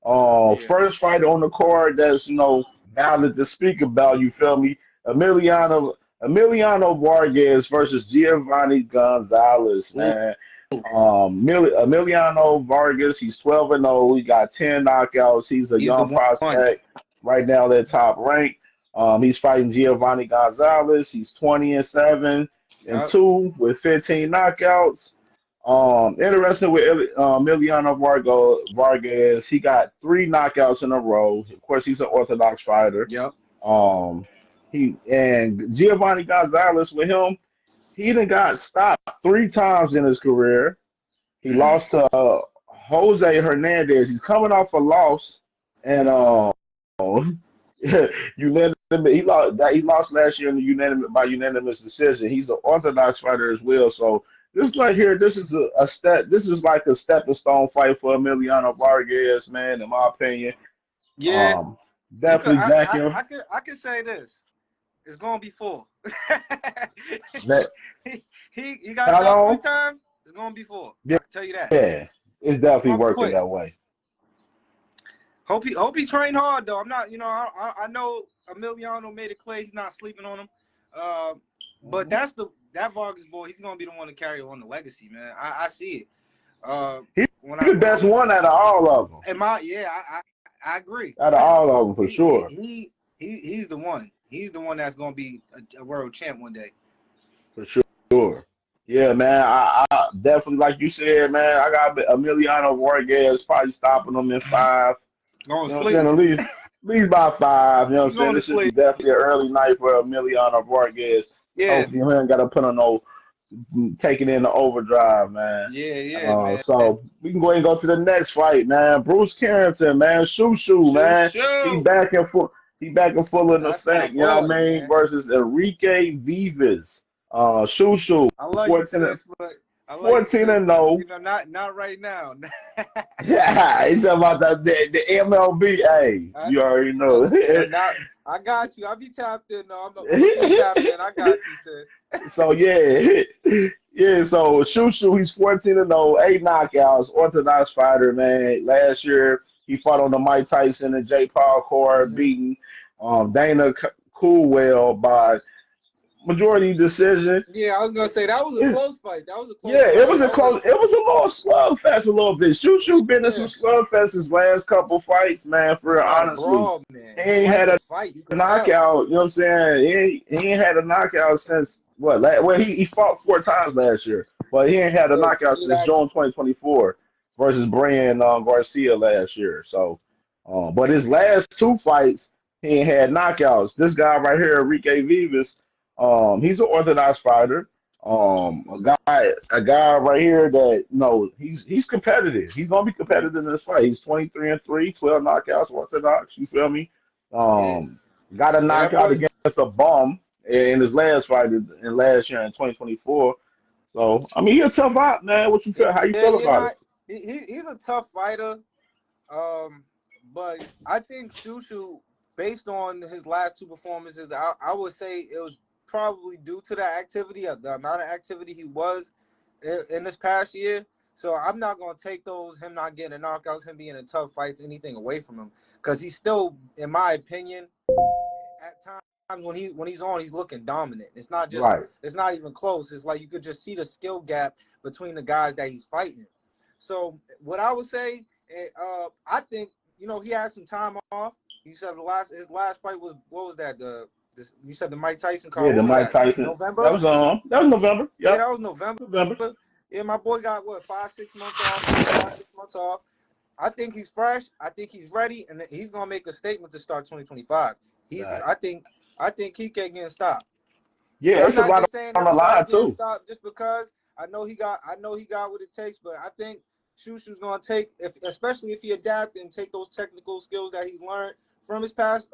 Yeah. First fight on the card that's valid to speak about. You feel me? Emiliano Vargas versus Giovanni Gonzalez, Ooh. man. Emiliano Vargas, he's 12-0. He got 10 knockouts. He's a He's the young one. prospect right now at top rank. He's fighting Giovanni Gonzalez. He's 20-7 and Yup. 2 with 15 knockouts. Interesting with Emiliano Vargas, he got 3 knockouts in a row. Of course, he's an orthodox fighter. Yup. Um, he and Giovanni Gonzalez with him, he done got stopped 3 times in his career. He Mm. lost to Jose Hernandez. He's coming off a loss, and unanimous. He lost last year in the unanimous decision. He's the orthodox fighter as well. So this right here, this is a step. This is like a stepping stone fight for Emiliano Vargas, man. In my opinion, Yeah. um, You could. definitely back him. I could say this. It's gonna be full. That, he got how stopped three long? times. It's gonna be full. Yeah, I can tell you that. yeah, it's It's definitely gonna be working quick. that way. Hope he trained hard though. I'm not. I know Emiliano made it clear he's not sleeping on him. Uh, but Mhm. that Vargas boy. He's gonna be the one to carry on the legacy, man. I see it. He's When the best one out of all of them. I agree. Out of all of them, for he, sure. he he's the one. He's the one that's gonna be a world champ one day. For sure. Yeah, man. I definitely, like you said, man. I got Emiliano Vargas probably stopping them in 5. Going You to know what I'm saying? sleep. At least by 5. You know what I'm He's saying? going to This should be sleep. definitely an early night for Emiliano Vargas. Yeah. Hopefully, he ain't got to put on no taking in the overdrive, man. Yeah, man. So we can go ahead and go to the next fight, man. Bruce Carrington, man. Shoo, man. He Shoo. back and full. He back and full in That's my effect. You know boy, what I mean? man. Versus Enrique Vivas. Shoo, I like you, 14 and sis. Look, I like you, 14 sis, and but 0. not right now. Yeah, he's talking about the MLB. Hey, I, you already know. not. I got you. I'll be tapped in. No, I'm gonna be tapped in. I got you, sis. So yeah, yeah. So Shushu, he's 14-0, 8 knockouts, orthodox fighter, man. Last year he fought on the Mike Tyson and Jake Paul card, Mhm. beating Dana Coolwell by majority decision. Yeah, I was gonna say that was a Yeah, close fight. That was a close yeah, it fight. was a That was close. It was a little slugfest, a little bit. Shushu been in some yeah. slugfests his last couple fights, man. For He real, got a honestly, brawl, man. he He ain't liked had to a fight. You could tell. knockout. You know what I'm saying? He ain't had a knockout since what? Well, he fought 4 times last year, but he ain't had a Yeah, knockout he since got June 2024 versus Brian Garcia last year. So, but his last 2 fights, he ain't had knockouts. This guy right here, Enrique Vivas, he's an orthodox fighter. A guy right here that he's competitive. He's gonna be yeah, competitive in this fight. He's 23-3, 12 knockouts, orthodox. You feel me? yeah, Um, got a yeah. That knockout boy. against a bum in his last fight in last year in 2024. So I mean, he a tough out, man. What you feel? How you Yeah, feel about it? he's a tough fighter. Um, but I think Shushu, based on his last 2 performances, I would say it was probably due to the activity, the amount of activity he was in this past year. So I'm not gonna take those him not getting knockouts, him being in tough fights, anything away from him, because he's still, in my opinion, at times when he's on, he's looking dominant. Right. It's not even close. It's like you could just see the skill gap between the guys that he's fighting. So what I would say, I think he had some time off. You said his last fight was, what was that? You said the Mike Tyson card. Yeah, What the was Mike that? Tyson. That November? was November. Yeah, Yep, that was November. November. Yeah, my boy got what, 5, 6 months off, 5, 6 months off. I think he's fresh. I think he's ready, and he's gonna make a statement to start 2025. He's. Right. I think he can't get stopped. And Yeah, I'm it's a not lot just saying on the everybody line getting too. stopped just because I know he got what it takes, but I think Shushu's gonna take, especially if he adapt and take those technical skills that he's learned from his past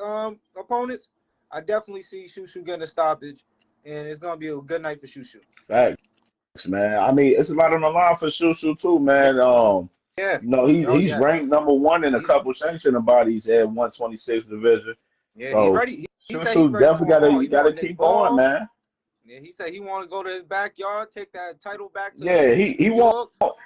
opponents. I definitely see Shushu getting a stoppage, and it's gonna be a good night for Shushu. Facts, man. I mean, it's a lot on the line for Shushu too, Yeah, man. yeah. Oh He's yes, ranked #1 in a he's couple sanctioning bodies at 126 division. yeah, he's So ready. He said he's Shushu ready definitely for them all. He gotta want this keep going, ball. man. Yeah, he said he want to go to his backyard, take that title back to Yeah, New he want York.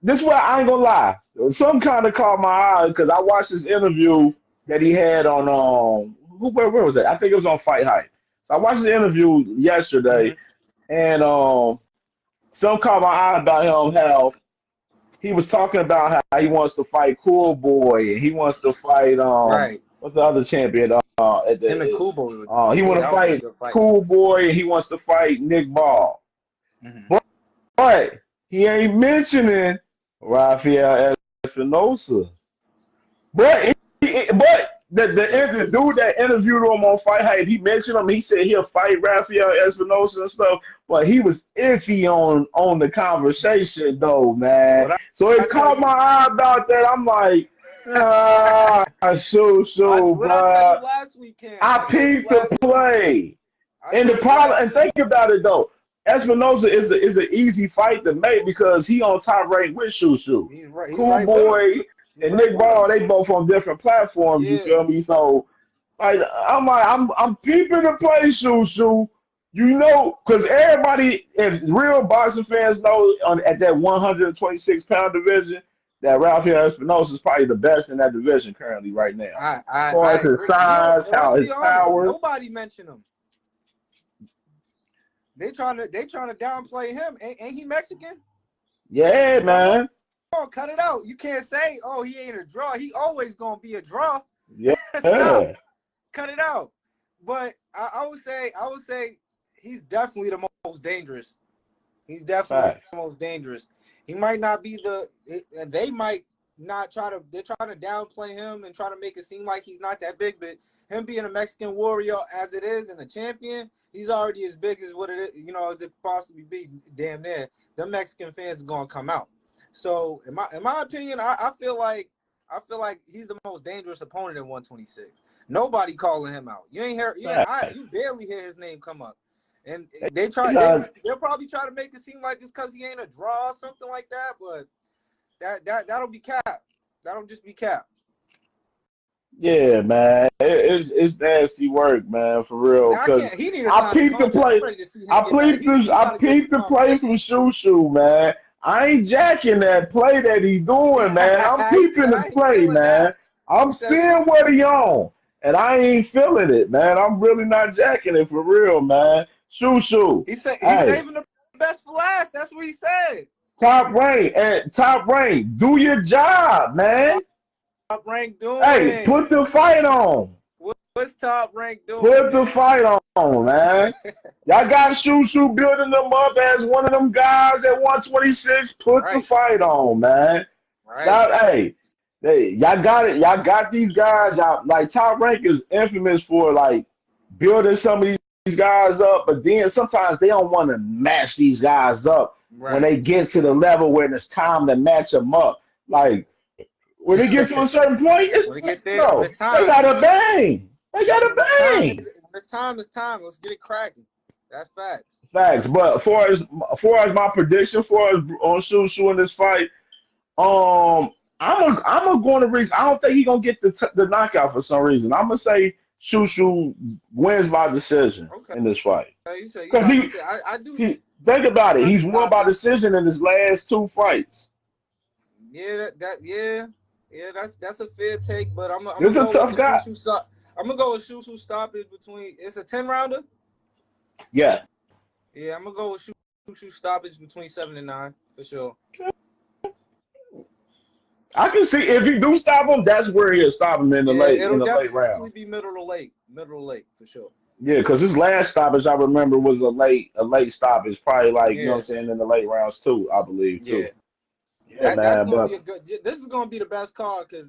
this is what I ain't gonna lie. Some kind of caught my eye because I watched this interview that he had on where was that? I think it was on Fight Hype. I watched the interview yesterday, Mhm. and some caught my eye about him how he was talking about how he wants to fight Cool Boy and he wants to fight Right. what's the other champion at Him and the Kubo. he want to That would be a fight good fight. Cool Boy and he wants to fight Nick Ball. Mhm. But he ain't mentioning Rafael Espinosa. But the dude that interviewed him on Fight Hype, he mentioned him. He said he'll fight Rafael Espinosa and stuff, but he was iffy on the conversation though, man. What So I it tell caught my you, eye about that. I'm like, what I tell bro. you last weekend. I I told you peeped the last week. play. I And the told you problem, last and week. think about it though, Espinosa is an easy fight to make because he on top rank with Shushu. He's right. He's Cool right with him. Boy He's and right Nick with him. Ball, they both on different platforms. You Yeah. feel me? So I'm peeping the play, Shushu. You know, because everybody, if real boxing fans know, at that 126-pound division, that Rafael Espinosa is probably the best in that division currently right now. As far I as his agree. You know, size, and let's how his be honest. powers. Nobody mentioned him. They trying to downplay him. Ain't he Mexican? Yeah, Come man. on, cut it out. You can't say, oh, he ain't a draw. He always gonna be a draw. Stop. Yeah. Cut it out. But I would say he's definitely the most dangerous. He's definitely Facts. the most dangerous. He might not be and they might not they're trying to downplay him and try to make it seem like he's not that big, but him being a Mexican warrior as it is and a champion, he's already as big as what it is, as it possibly be, damn near. The Mexican fans are gonna come out. So in my opinion, I feel like he's the most dangerous opponent in 126. Nobody calling him out. Facts. You barely hear his name come up. And They got, they'll probably try to make it seem like it's because he ain't a draw or something like that, but that'll be cap. That'll just be cap. yeah, man. It's nasty work, man, for real. Now I Cause can't. He need to I sign a peeped the contract. I'm play. ready to see him get back. He got I to get in peeped the the play from conversation. Shushu, man. I ain't jacking that play that he doing, man. I'm He peeping said the I ain't play, feeling man. that. I'm He said seeing what he on, and I ain't feeling it, man. I'm really not jacking it for real, man. Shushu, he's hey. saving the best for last. That's what he said. Top rank. Do your job, man. Top rank Hey, doing? put the fight on. What's top rank doing, Put the man? fight on, man. Y'all got Shushu building them up as one of them guys at 126. Put the Right, fight on, man. right, Stop. Y'all got it. Y'all got these guys. Y'all like Top Rank is infamous for like building some of these guys up, but then sometimes they don't want to match these guys up when right. they get to the level when it's time to match them up. Like when they get to a certain point, When we get there, when no, it's they time, got a bang. They got a when it's time, bang. it's time. Let's get it cracking. That's facts. Facts. But as my prediction for us on Shushu in this fight, I'm going to reason. I don't think he's gonna get the knockout for some reason. I'm gonna say Shushu wins by decision Okay. in this fight You because about to say I do. he think about it. Run He's won by stoppage. decision in his last two fights. Yeah, yeah. That's a fair take, but I'm This gonna is a go with tough the guy. Shushu stop. I'm gonna go with Shushu stoppage between. It's a 10 rounder. Yeah, Yeah, I'm gonna go with Shushu stoppage between 7 and 9 for sure. I can see if you do stop him, that's where he'll stop him in the Yeah, late it'll rounds. definitely be middle to late for sure. Yeah, because his last stoppage I remember was a late stoppage, probably like you know what I'm Yeah, saying in the late rounds too, I believe yeah. too. Yeah, That's man, gonna be but a good. This is gonna be the best card because,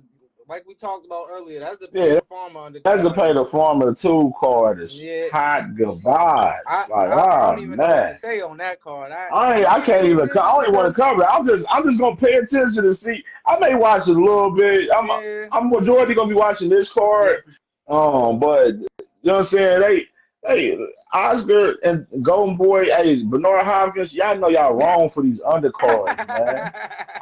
like we talked about earlier, that's the pay yeah, the farmer that's the undercard. pay the farmer two card is Yeah, hot goodbye. Like, I don't oh even know what to man. say on that card. I can't even I Just don't even want to because, cover it. I'm just gonna pay attention to see. I may watch it a little bit. yeah, I'm majority gonna be watching this yeah, card. for But you know what I'm saying? Hey, Oscar and Golden Boy, hey, Bernard Hopkins, y'all know y'all wrong for these undercards, man.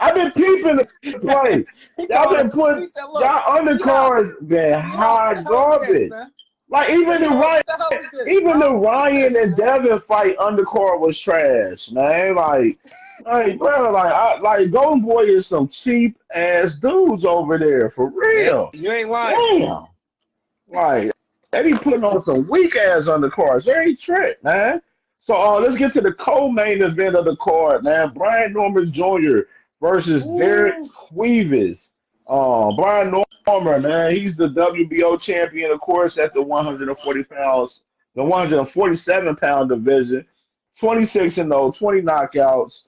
I've been peeping the sure. play. He Y'all called it. been putting He said, "Look, y'all we hot, undercards been we hot. hot Hell yes, garbage. man. Like I don't know what the hell is this. even the Bro, what is Ryan this, and man? Devin fight undercard was trash, man. Bro, like Golden Boy is some cheap ass dudes over there for Yeah, real. you ain't lying. Damn, like they be putting on some weak ass undercards. Very trick, man. So let's get to the co-main event of the card, man. Brian Norman Jr. versus Derek Ooh. Cuevas. Brian Norman, man, he's the WBO champion, of course, at the 140 pounds, the 147-pound division. 26 and 0, 20 knockouts.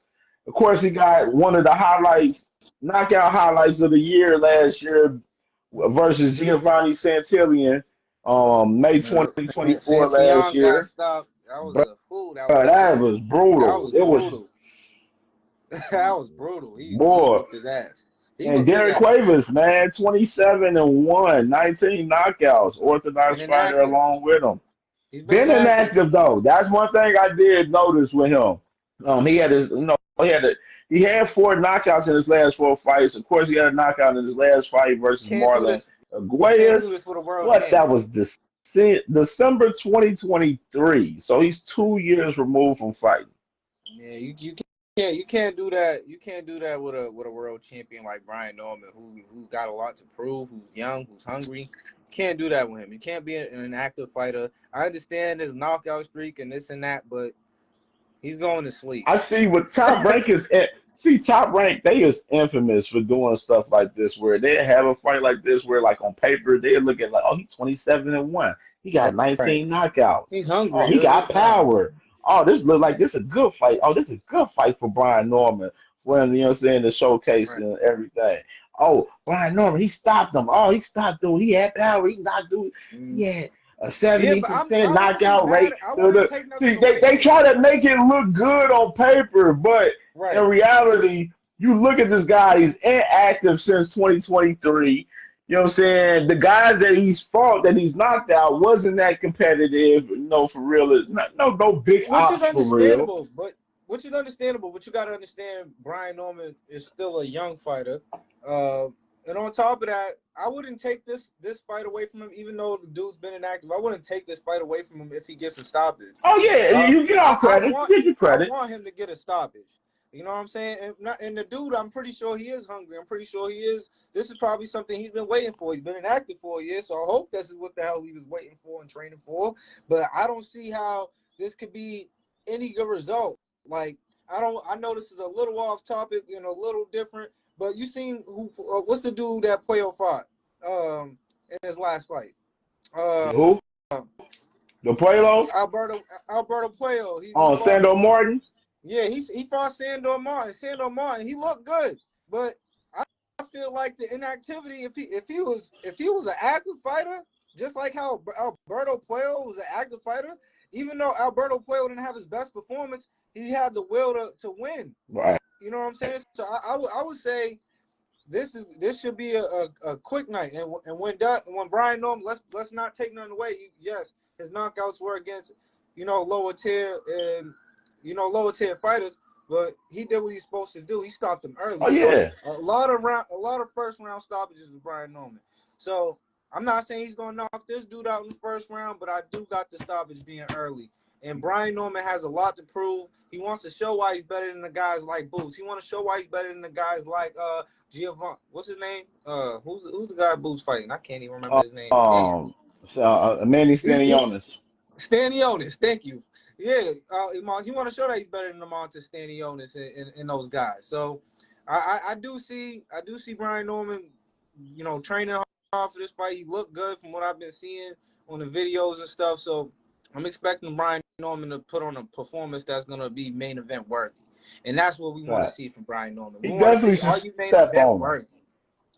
Of course, he got one of the knockout highlights of the year last year versus Giovanni Santillan, May Yeah, 2024 last Santillan got year. stopped. That was Bro, a fool. That was that good. was That brutal. was It was, brutal. That was brutal. He boy. whooped his ass. He And whooped his Derek ass. Cuevas, man, 27 and 1, 19 knockouts, Been orthodox fighter inactive. along with him. He's been Been inactive. inactive though. That's one thing I did notice with him. He had his, he had 4 knockouts in his last 4 fights. Of course, he had a knockout in his last fight versus Can't do Marlon this. You can't do Aguirre. this with a world What that champion. was December 2023. So he's 2 years removed from fighting. Yeah, you can't do that. You can't do that with a world champion like Brian Norman, who got a lot to prove, who's young, who's hungry. You can't do that with him. You can't be an active fighter. I understand his knockout streak and this and that, but he's going to sleep. I see what Top Rank is. Top Rank, they is infamous for doing stuff like this, where they have a fight like this, where like on paper they look at like, oh, he's 27 and 1. He got Right. 19 knockouts. He's Oh, hungry. he got Yeah. power. Oh, this look like this a good fight. Oh, this is a good fight for Brian Norman for him, you know what I'm saying, the showcase Right. and everything. Oh, Brian Norman, he stopped him. Oh, he stopped him. He had power. He not doing. He Mm. had a Yeah, but 70% I wouldn't be knockout mad. rate. I wouldn't take See, nothing they, away they from him. try to make it look good on paper, but in Right. reality, you look at this guy, he's inactive since 2023. You know what I'm saying? The guys that he's fought, that he's knocked out, wasn't that competitive. No, for real. No big Which is ops for real. understandable, but you got to understand Brian Norman is still a young fighter. Uh, and on top of that, I wouldn't take this fight away from him, even though the dude's been inactive. I wouldn't take this fight away from him if he gets a stoppage. Oh yeah, Uh, you get I, all I credit. want You get your I credit. want him to get a stoppage. You know what I'm saying? And the dude, I'm pretty sure he is hungry. I'm pretty sure he is. This is probably something he's been waiting for. He's been inactive for a year, so I hope this is what the hell he was waiting for and training for. But I don't see how this could be any good result. Like I know this is a little off topic and a little different, but you seen what's the dude that Puyo fought in his last fight? Uh, Who? The Pueblo? Alberto Puyo. He Oh, fought. Sando Martin? Yeah, he fought Sandor Martin. Sandor Martin, he looked good, but I feel like the inactivity. If he was an active fighter, just like how Alberto Puello was an active fighter, even though Alberto Puello didn't have his best performance, he had the will to win. Right. You know what I'm saying? So I would say this should be a quick night. And when Brian Norman, let's not take nothing away. Yes, his knockouts were against lower tier and lower tier fighters, but he did what he's supposed to do. He stopped them early. Oh yeah. A lot of first round stoppages with Brian Norman. So I'm not saying he's gonna knock this dude out in the first round, but I do got the stoppage being early. And Brian Norman has a lot to prove. He wants to show why he's better than the guys like Boots. He wants to show why he's better than the guys like Giovanni. What's his name? Who's the guy Boots fighting? I can't even remember his name. Damn. Um Manny Stanionis. Stanionis, thank you. Yeah, he want to show that he's better than Lamonte Stanionis and those guys. So I do see Brian Norman, training hard for this fight. He looked good from what I've been seeing on the videos and stuff. So I'm expecting Brian Norman to put on a performance that's gonna be main event worthy, and that's what we want to Right. see from Brian Norman. He We want to definitely see, should are you main step event on him. worthy?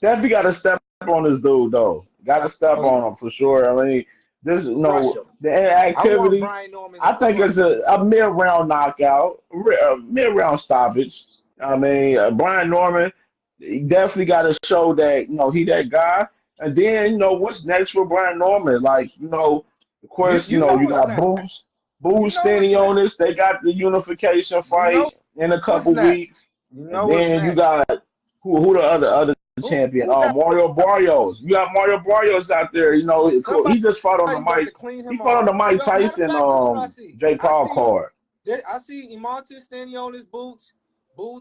Definitely got to step on this dude though. Got to step Oh yeah, on him for sure. I mean, this crush him. the I want inactivity. Brian Norman to I think crush it's him. a mid-round knockout, a mid-round stoppage. I mean, Brian Norman, he definitely got to show that he that guy. And then what's next for Brian Norman? Like of You course you know you what's got next. You Boo's know what's standing on next. this. They got the unification You know fight in a what's couple next. weeks, You and know what's then you next. got who the other champion. Who that? Mario Barrios. You got Mario Barrios out there. You know, Somebody he just fought on the got Mike. to clean He him fought on the off. Mike Yo, matter of Tyson fact, this is what I see. Jake Paul card. I see Imantis standing on his boots. You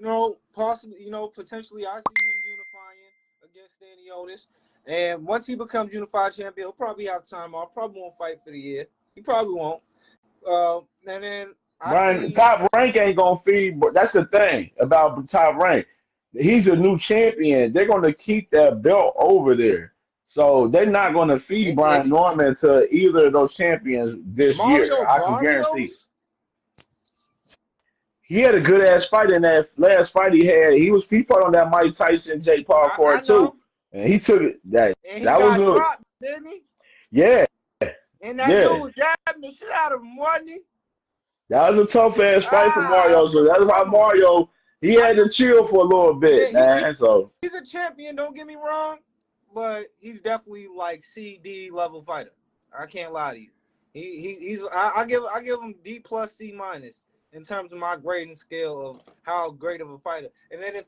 know, possibly, you know, potentially I see him unifying against Stanionis. And once he becomes unified champion, he'll probably have time off. Probably won't fight for the year. He probably won't. And then I Brian, see. Top Rank ain't gonna feed, but that's the thing about Top Rank. He's a new champion. They're gonna keep that belt over there. So they're not gonna feed Brian Norman to either of those champions this year. Mario I can guarantee it. Barrios. He had a good ass fight in that last fight he had. He fought on that Mike Tyson Jake Paul I card too. know. And he took it And he that was got a dropped, didn't he? yeah, And that yeah. dude was jabbing the shit out of him, wasn't he? That was a tough ass fight for Mario. So that's why come on. Mario he had to chill for a little bit, man. So he's a champion, don't get me wrong, but he's definitely like CD level fighter. I can't lie to you. I give him D plus C minus in terms of my grading scale of how great of a fighter. And then if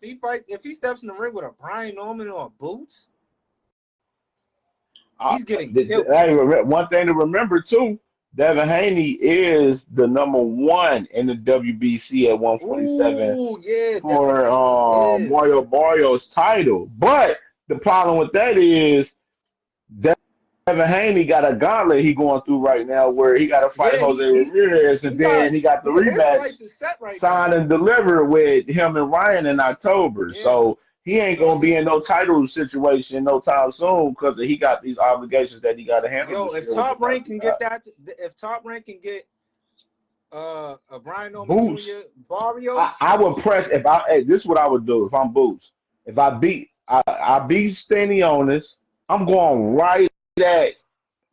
he steps in the ring with a Brian Norman or Boots, he's getting killed. one thing to remember too, Devin Haney is the #1 in the WBC at 147 for Mario Barrios title. But the problem with that is Devin Haney got a gauntlet he going through right now where he got to fight Jose Ramirez, and then he got the rematch signed and delivered with him and Ryan in October. Yeah. So he ain't going to be in no title situation no time soon because he got these obligations that he got to handle. Yo, if Top Rank can get a Brian Norman Jr. Barrios, I would press this is what I would do if I'm Boots. If I beat Stanionis, I'm going right at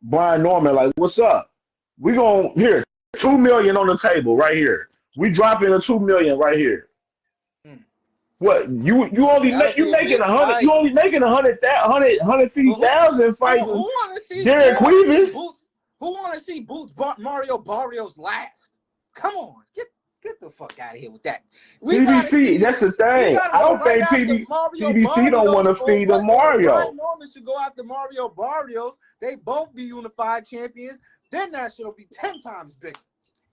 Brian Norman, like, what's up? We going here, $2 million on the table right here. We dropping a $2 million right here. What you only making 100? You only making 150,000 fighting Derek Cuevas? Who want to see Boots Mario Barrios last? Come on, get the fuck out of here with that. PBC, that's the thing. I don't think PBC don't want to feed the Mario. Brian Norman should go after Mario Barrios. They both be unified champions. Then that shit'll be 10 times bigger.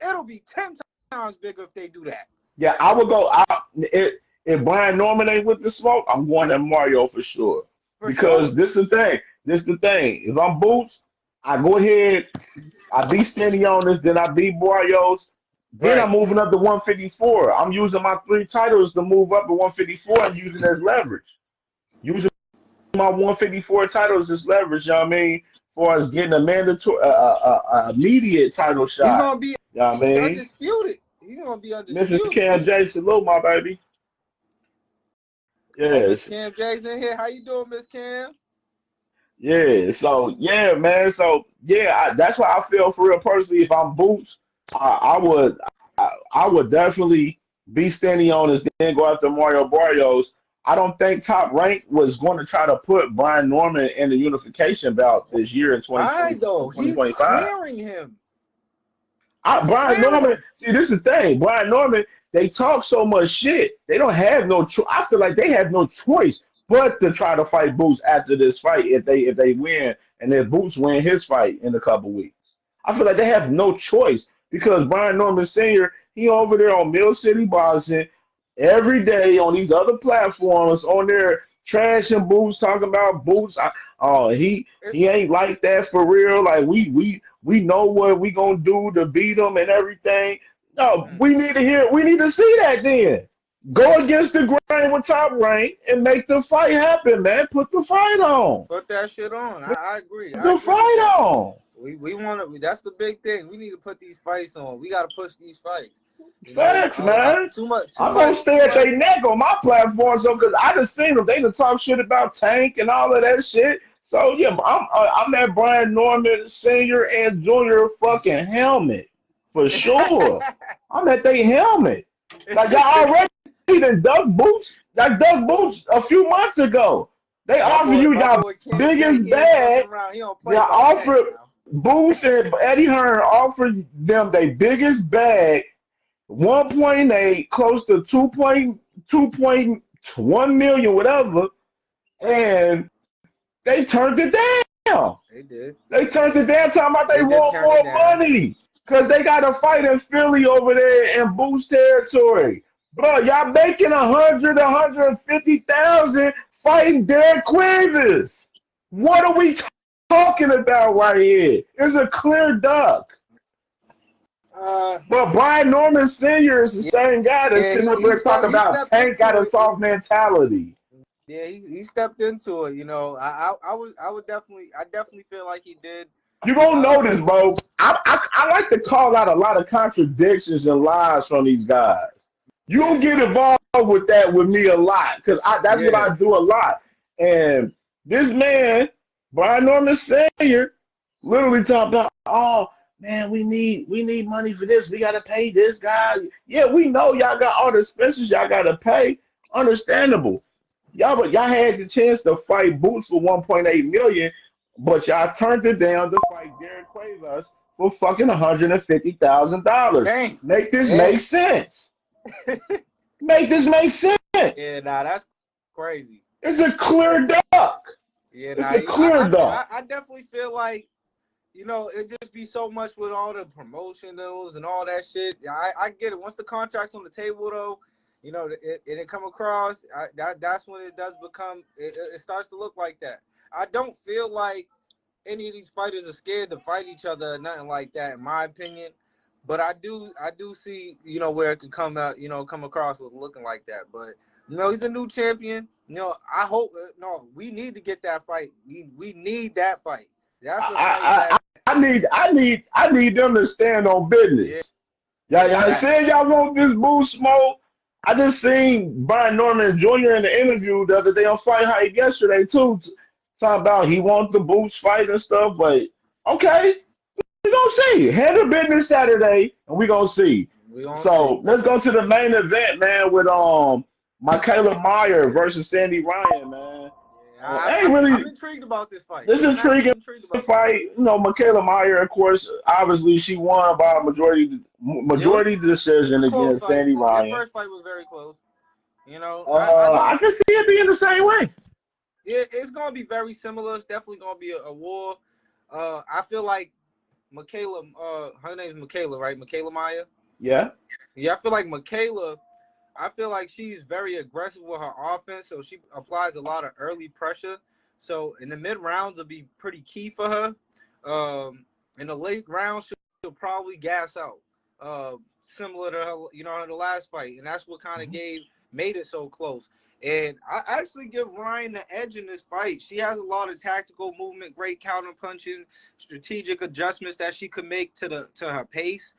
It'll be 10 times bigger if they do that. Yeah, I would go. If Brian Norman ain't with the smoke, I'm going at Mario for sure. This is the thing. If I'm Boots, I go ahead, I beat Stanionis, then I beat Barrios. Then I'm moving up to 154. I'm using my 3 titles to move up to 154 and using it as leverage. Using my 154 titles as leverage, you know what I mean? As far as getting a mandatory, immediate title shot. He's going to be you know what I mean? undisputed. He's going to be undisputed. Mrs. Cam J, salute, my baby. Yes. Miss Cam J's in here. How you doing, Miss Cam? Yeah, so, yeah, man. So, yeah, that's why I feel for real personally. If I'm Boots, I would definitely be standing on this, then go after Mario Barrios. I don't think Top Rank was going to try to put Brian Norman in the unification bout this year in 2025. He's clearing him. Brian Norman, see, this is the thing. Brian Norman, they talk so much shit. They don't have no choice. I feel like they have no choice but to try to fight Boots after this fight if they win, and if Boots win his fight in a couple weeks. I feel like they have no choice. Because Brian Norman Sr., he over there on Mill City Boxing every day on these other platforms on there trashing Boots, talking about Boots. He ain't like that for real. Like we know what we gonna do to beat him and everything. No, we need to see that then. Go against the grain with Top Rank and make the fight happen, man. Put the fight on. Put that shit on. I agree. Put the fight on. We want to. That's the big thing. We need to put these fights on. We got to push these fights. Facts, man. I'm gonna stay at their neck on my platform, so because I just seen them. They done talk shit about Tank and all of that shit. So yeah, I'm that Brian Norman Senior and Junior fucking helmet for sure. I'm at their helmet. Like y'all already done dug Boots. Like dug Boots a few months ago. They offer you y'all biggest bag. Y'all offer. Boots and Eddie Hearn offered them their biggest bag, 1.8, close to 2.1 million, whatever. and they turned it down. They did. They turned it down, talking about they They did want turn it more down. money. Because they got to fight in Philly over there in Boost territory. Bro, y'all making 150,000 fighting Derek Quivers. What are we talking about right here? It's a clear duck. Uh, But Brian Norman Sr. is the yeah, same guy that's yeah, sitting up here talking he about stepped Tank got into a it. soft mentality. Yeah, he stepped into it. You know, I definitely feel like he did. You gonna Uh, notice, bro. I like to call out a lot of contradictions and lies from these guys. You don't yeah, get involved with that with me a lot because that's what yeah. I do a lot. And this man, Brian Norman Sr., literally talked about, oh man, we need money for this. We gotta pay this guy. Yeah, we know y'all got all the expenses y'all gotta pay. Understandable. But y'all had the chance to fight Boots for 1.8 million, but y'all turned it down to fight Derek Cuevas for fucking $150,000. Dang, Make this make dang. sense. Make this make sense. Yeah, nah, that's crazy. It's a clear duck. Yeah, It's nah, a clear duck. I definitely feel like, you know, it just be so much with all the promotionals and all that shit. Yeah, I get it. Once the contract's on the table, though, you know, it come across. That's when it does become. It starts to look like that. I don't feel like any of these fighters are scared to fight each other or nothing like that, in my opinion. But I do see, you know, where it could come out, you know, come across as looking like that. But you know, he's a new champion. You know, I hope. No, we need to get that fight. We need that fight. That's the fight I, I, that. I need them to stand on Yeah, business. Y'all that. said y'all want this boost smoke. I just seen Brian Norman Jr. in the interview the other day on Fight Hype yesterday too, talking about he wants the boost fight and stuff. But okay, we gonna see. Handle business Saturday, and we gonna see. We gonna see. So let's go to the main event, man, with Mikaela Meyer versus Sandy Ryan, man. Yeah, Ain't I'm really intrigued about this fight. this I'm actually intriguing intrigued about this fight. fight. Mikaela Meyer, of course, obviously she won by a It was majority decision a close against fight. Sandy Their Ryan. first fight was very close. You know, I do. I can see it being the same way. It's gonna be very similar. It's definitely gonna be a war. I feel like Mikaela. Her name is Mikaela, right? Mikaela Maya. Yeah. Yeah, I feel like Mikaela. I feel like she's very aggressive with her offense, so she applies a lot of early pressure. So in the mid rounds will be pretty key for her. In the late rounds, she'll probably gas out, similar to her, you know, in the last fight, and that's what kind of Mhm. made it so close. And I actually give Ryan the edge in this fight. She has a lot of tactical movement, great counter punching, strategic adjustments that she could make to her pace,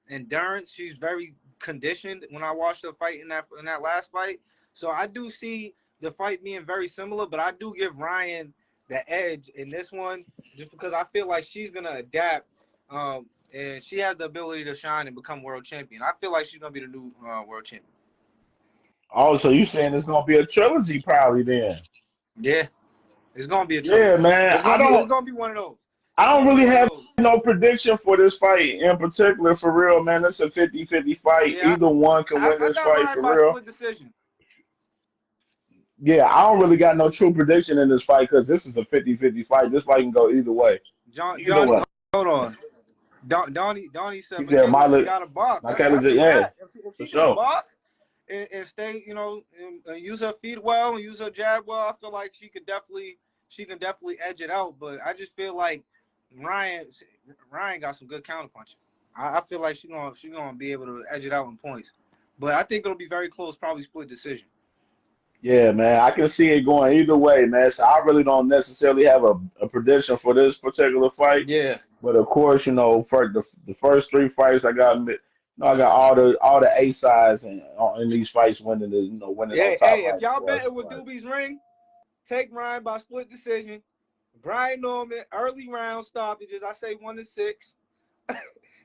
endurance. She's very conditioned when I watched her fight in that last fight. So I do see the fight being very similar, but I do give Ryan the edge in this one just because I feel like she's gonna adapt, and she has the ability to shine and become world champion. I feel like she's gonna be the new world champion. Oh, so you saying it's gonna be a trilogy probably then? Yeah, it's gonna be a trilogy. Yeah, man. It's gonna be one of those. I It's don't gonna be really one of have those. no prediction for this fight in particular for real, man. It's a 50-50 fight. Yeah, Either one can win I this got fight Ryan for by real. split decision. Yeah, I don't really got no true prediction in this fight because this is a 50-50 fight. This fight can go either way. Either Johnny, way. hold on. Donnie said He said Michaela just Miley got a box. Michaela That's a yeah, fact. If for she can sure. box and stay, you know, and use her feet well and use her jab well, I feel like she can definitely edge it out. But I just feel like Ryan Ryan got some good counter punching. I feel like she gonna be able to edge it out in points. But I think it'll be very close, probably split decision. Yeah, man. I can see it going either way, man. So I really don't necessarily have a prediction for this particular fight. Yeah. But of course, for the first three fights I got all the A sides in these fights winning on Yeah, top hey, if right, of y'all course. betting with But Doobie's ring, take Ryan by split decision. Brian Norman, early round stoppages. I say 1-6.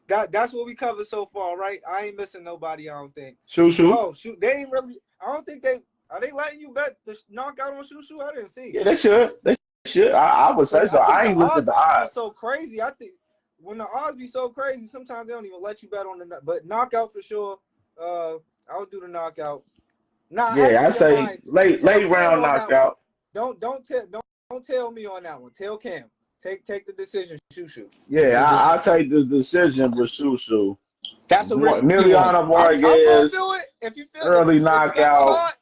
That's what we covered so far, right? I ain't missing nobody, I don't think. Shushu, Oh, shoot. They ain't really. I don't think they. Are they letting you bet the knockout on Shushu? I didn't see. yeah, they should. They should. I would say Because so. I think I the ain't looked at odds the be odds. so crazy. I think when the odds be so crazy, sometimes they don't even let you bet on the. But knockout for sure. I would do the knockout. Nah, Yeah, I actually, you're say lying. late Tell late Cam round on that one. knockout. don't tell me on that one. Tell Cam. Take the decision. Shoo. Yeah, I take the decision with Shushu. That's a risky one. Emiliano I'm gonna Vargas, do it. If you feel early if you got my knockout. heart,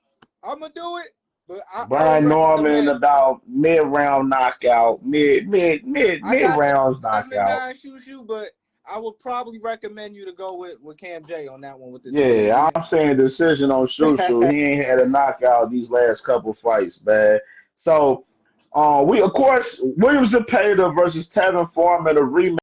I'm gonna do it. But I would Brian Norman recommend. about mid-round knockout, I mid got rounds Jasmine knockout. Nine Shoo, but I would probably recommend you to go with Cam J on that one with the Yeah, unit. I'm saying decision on Shushu. He ain't had a knockout these last couple fights, man. So, we of course Williams and Pater versus Tevin Farm at a rematch.